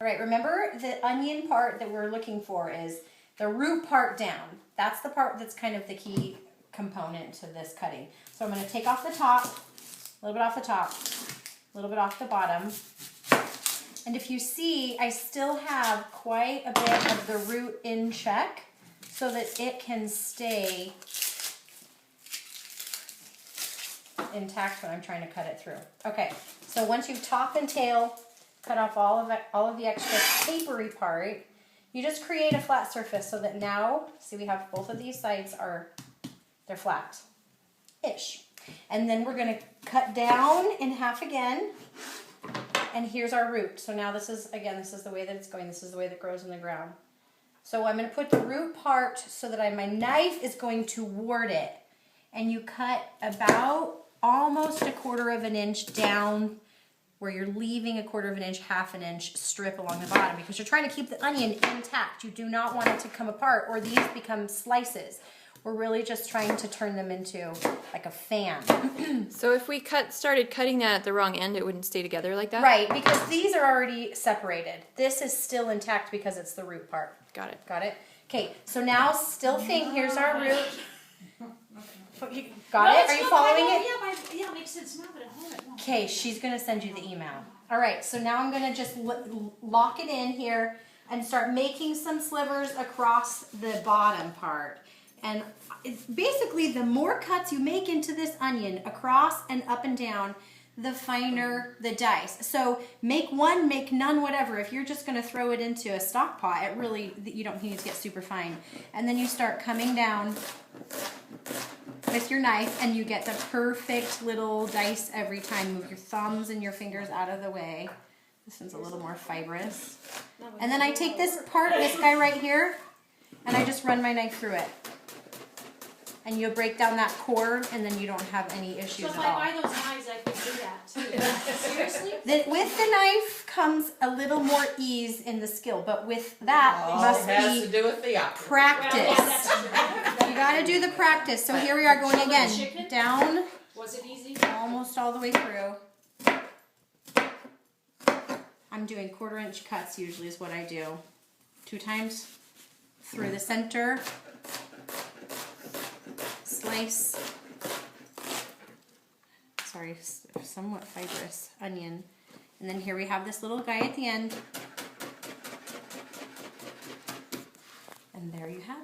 All right, remember the onion part that we're looking for is the root part down. That's the part that's kind of the key component to this cutting. So I'm going to take off the top, a little bit off the top, a little bit off the bottom. And if you see, I still have quite a bit of the root in check so that it can stay intact when I'm trying to cut it through. Okay, so once you've top and tail cut off all of the extra papery part, you just create a flat surface so that now, see, we have both of these sides they're flat-ish. And then we're gonna cut down in half again, and here's our root. So now this is the way that it's going. This is the way that grows in the ground. So I'm gonna put the root part so that my knife is going toward it. And you cut about almost 1/4 of an inch down where you're leaving 1/4 of an inch, 1/2 inch strip along the bottom because you're trying to keep the onion intact. You do not want it to come apart or these become slices. We're really just trying to turn them into like a fan. So if we started cutting that at the wrong end, it wouldn't stay together like that? Right, because these are already separated. This is still intact because it's the root part. Got it. Got it? Okay, so now still think, here's our root. Got it? Are you following it? Yeah, it makes sense now, but at home it won't. Okay, she's going to send you the email. All right, so now I'm going to just lock it in here and start making some slivers across the bottom part. And it's basically the more cuts you make into this onion across and up and down, the finer the dice. So make one, make none, whatever. If you're just going to throw it into a stock pot, you don't need to get super fine. And then you start coming down with your knife and you get the perfect little dice every time. Move your thumbs and your fingers out of the way. This one's a little more fibrous. And then I take this guy right here, and I just run my knife through it. And you'll break down that cord, and then you don't have any issues at all. So if I buy those knives, I can do that too. Seriously? With the knife comes a little more ease in the skill, but with that must has be to do with the opera. practice. You got to do the practice. So here we are going again, down, Was it easy? almost all the way through. I'm doing 1/4 inch cuts usually is what I do. 2 times through the center. Slice, sorry, somewhat fibrous onion. And then here we have this little guy at the end. And there you have it.